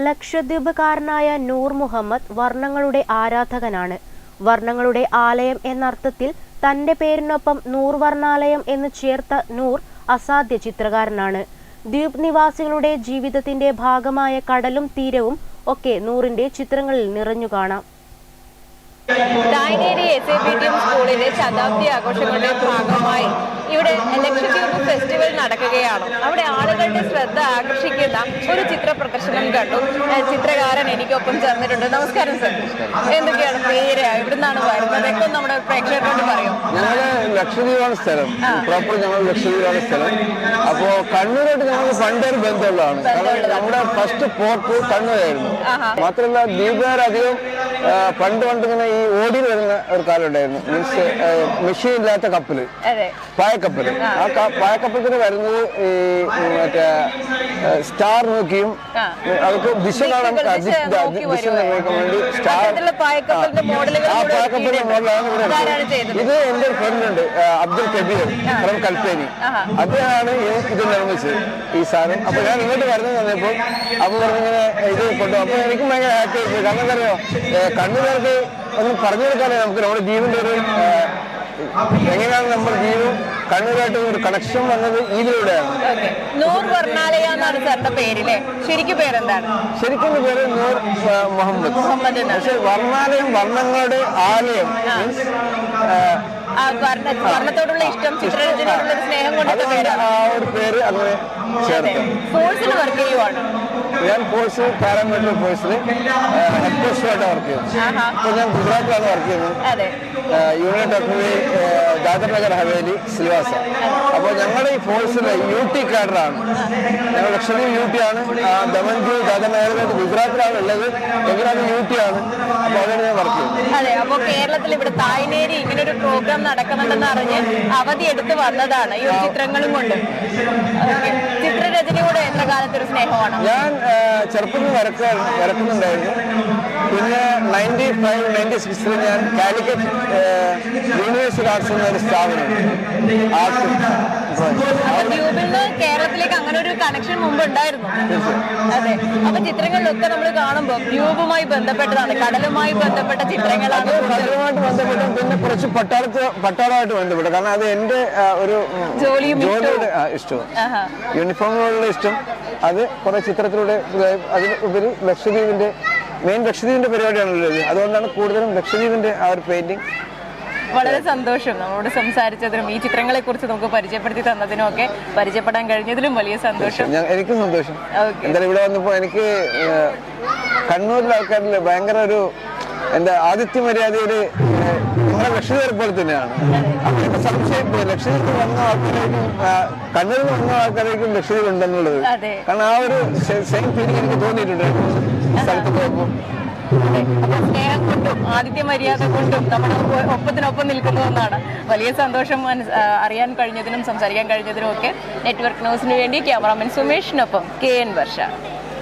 ലക്ഷദ്വീപുകാരനായ നൂർ മുഹമ്മദ് വർണ്ണങ്ങളുടെ ആരാധകനാണ്. വർണ്ണങ്ങളുടെ ആലയം എന്നർത്ഥത്തിൽ തന്റെ പേരിനൊപ്പം നൂർ വർണ്ണാലയം എന്ന് ചേർത്ത നൂർ അസാധ്യ ചിത്രകാരനാണ്. ദ്വീപ് നിവാസികളുടെ ജീവിതത്തിന്റെ ഭാഗമായ കടലും തീരവും ഒക്കെ നൂറിന്റെ ചിത്രങ്ങളിൽ നിറഞ്ഞു കാണാം. തായ്നേരി SAPTM സ്കൂളിലെ ശതാബ്ദി ആഘോഷങ്ങളുടെ ഭാഗമായി ഇവിടെ ലക്ഷദ്വീപ് ഫെസ്റ്റിവൽ നടക്കുകയാണ്. അവിടെ ആളുകളുടെ ശ്രദ്ധ ആകർഷിക്കുന്ന ഒരു ചിത്ര പ്രദർശനം കണ്ടു. ചിത്രകാരൻ എനിക്കൊപ്പം ചേർന്നിട്ടുണ്ട്. നമസ്കാരം സർ. എന്തൊക്കെയാണ് പേര്, ഇവിടുന്നാണ് വരുന്നത്, ഒക്കെ നമ്മുടെ പ്രേക്ഷകരോട് പറയും. ഞങ്ങള് ലക്ഷദ്വീപാണ് സ്ഥലം, പ്രോപ്പർ ഞങ്ങൾ ലക്ഷദ്വീപാണ് സ്ഥലം. അപ്പോ കണ്ണൂരായിട്ട് ഞങ്ങൾക്ക് പണ്ടൊരു ബന്ധമുള്ളതാണ്. നമ്മുടെ ഫസ്റ്റ് പോർട്ട് കണ്ണൂരായിരുന്നു. മാത്രമല്ല ദ്വീപുകാരധികം പണ്ട് ഇങ്ങനെ ഈ ഓടി വരുന്ന ഒരു കാലം ഉണ്ടായിരുന്നു. മീൻസ് മെഷീൻ ഇല്ലാത്ത കപ്പല്, പായക്കപ്പല്. ആ പായക്കപ്പലത്തിന് വരുന്നത് ഈ മറ്റേ സ്റ്റാർ നോക്കിയും അവർക്ക് ദിശ കാണാൻ ദിശ നിർണ്ണയിക്കാൻ വേണ്ടി ആ പായക്കപ്പലിന്റെ മോഡലാണ് ഇവിടെ. ഇത് എന്റെ ഒരു ഫ്രണ്ട് ഉണ്ട്, അബ്ദുൽ കബീർ ഫ്രം കൽപ്പേനി. അദ്ദേഹമാണ് ഇത് നിർമ്മിച്ചത് ഈ സാധനം. അപ്പൊ ഞാൻ ഇങ്ങോട്ട് വരുന്നത് തന്നപ്പോൾ അപ്പൊ പറഞ്ഞിങ്ങനെ ഇത് കൊണ്ടുപോകും. അപ്പൊ എനിക്കും ഭയങ്കര ഹാപ്പി ആയിപ്പോയി. കാരണം എന്താ പറയുക, കണ്ണുകാർക്ക് ഒന്നും പറഞ്ഞു കൊടുക്കാനേ നമുക്ക് നമ്മുടെ ജീവന്റെ ഒരു എങ്ങനെയാണ് നമ്മുടെ ജീവൻ കണ്ണൂരായിട്ട് ഒരു കണക്ഷൻ വന്നത് ഇതിലൂടെയാണ്. നൂർ വർണ്ണാലയ എന്നാണ് സാറിന്റെ പേരിലെ ശരിക്കും പേരെന്താണ്? ശരിക്കും പേര് നൂർ മുഹമ്മദ്. പക്ഷെ വർണ്ണാലയം വർണ്ണങ്ങളുടെ ആലയം മീൻസ് വർണ്ണത്തോടുള്ള ഇഷ്ടം, ചിത്രരചനയോടുള്ള സ്നേഹം കൊണ്ട് ആ ഒരു പേര് അങ്ങനെ ചേർത്ത്. ഫോഴ്സിൽ വർക്ക് ചെയ്യുവാണ്. ഞാൻ ഫോഴ്സ് പാരാമീറ്റർ ഫോഴ്സിൽ ഹെഡ് പോസ്റ്റുമായിട്ട് വർക്ക് ചെയ്യുന്നു. അപ്പോൾ ഞാൻ ഗുജറാത്തിലാണ് വർക്ക് ചെയ്യുന്നത്. Union territory Dadar Nagar Haveli Silvassa. അപ്പോൾ ഞങ്ങളുടെ ഈ ഫോഴ്സിലെ UT കാഡറാണ്. ഞങ്ങൾ ലക്ഷദ്വീപ് UT ആണ്. ദമൻജു ദാദർ നഗർ ഗുജറാത്തിലാണ് ഉള്ളത്. ഗുജറാത്ത് UT ആണ്. അപ്പോൾ അതാണ് ഞാൻ വർക്ക് ചെയ്യുന്നത്. അതെ. അപ്പോൾ കേരളത്തിൽ ഇവിടെ തായ്നേരി ഇങ്ങനെ ഒരു പ്രോഗ്രാം നടക്കുന്നുണ്ടെന്ന് അറിഞ്ഞ് അവധി എടുത്ത് വന്നതാണ് ഈ ഒരു ചിത്രങ്ങളും കൊണ്ട്. ചിത്രരചനയോട് എത്ര കാലത്ത് ഒരു സ്നേഹമാണ്? ഞാൻ ചെറുപ്പത്തിൽ വരക്കുന്നുണ്ടായിരുന്നു. പിന്നെ 95-96 ഞാൻ കാലിക്കറ്റ് യൂണിവേഴ്സിറ്റി ആർട്സ് എന്നൊരു സ്ഥാപനം കേരളത്തിലേക്ക് അങ്ങനെ ഒരു കണക്ഷൻ മുമ്പ് ഉണ്ടായിരുന്നു. അതെ. അപ്പൊ ചിത്രങ്ങളിലൊക്കെ നമ്മൾ കാണുമ്പോൾ ദ്വീപുമായി ബന്ധപ്പെട്ടതാണ്, കടലുമായി ബന്ധപ്പെട്ട ചിത്രങ്ങളാണ്. കടലുമായിട്ട് ബന്ധപ്പെട്ട പിന്നെ കുറച്ച് പട്ടാളമായിട്ട് ബന്ധപ്പെട്ട, കാരണം അത് എന്റെ ഒരു ജോലിയുടെ ഇഷ്ടം, യൂണിഫോമിനോടുള്ള ഇഷ്ടം. അത് കുറെ ചിത്രത്തിലൂടെ അതിലുപരി ലക്ഷദ്വീപിന്റെ പരിപാടിയാണുള്ളത്. അതുകൊണ്ടാണ് കൂടുതലും ലക്ഷദ്വീപിന്റെ ആ ഒരു പെയിന്റിങ്. വളരെ സന്തോഷം നമ്മളോട് സംസാരിച്ചതിനും ഈ ചിത്രങ്ങളെ കുറിച്ച് നമുക്ക് പരിചയപ്പെടുത്തി തന്നതിനും ഒക്കെ പരിചയപ്പെടാൻ കഴിഞ്ഞതിലും വലിയ സന്തോഷം. എനിക്കും സന്തോഷം. എന്തായാലും ഇവിടെ വന്നപ്പോ എനിക്ക് കണ്ണൂരിലെ ആൾക്കാരിൽ ഭയങ്കര ഒരു എന്റെ ആതിഥ്യ മര്യാദയുടെ നമ്മുടെ ലക്ഷദ്വീപ് പോലെ തന്നെയാണ്. അപ്പൊ സംശയം ലക്ഷദ്വീപ് വന്ന ആൾക്കാരേക്കും കണ്ണൂരിൽ വന്ന ആൾക്കാരേക്കും ലക്ഷദ്വീപ് ഉണ്ടെന്നുള്ളത്. കാരണം ആ ഒരു സെയിം ഫീലിംഗ് എനിക്ക് തോന്നിയിട്ടുണ്ട് സ്ഥലത്ത് പോയപ്പോ. സ്നേഹം കൊണ്ടും ആതിഥ്യ മര്യാദ കൊണ്ടും നമ്മുടെ ഒപ്പത്തിനൊപ്പം നിൽക്കുന്നു എന്നാണ്. വലിയ സന്തോഷം അറിയാൻ കഴിഞ്ഞതിനും സംസാരിക്കാൻ കഴിഞ്ഞതിനും ഒക്കെ. നെറ്റ്വർക്ക് ന്യൂസിന് വേണ്ടി ക്യാമറാമാൻ സുമേഷിനൊപ്പം KN വർഷ.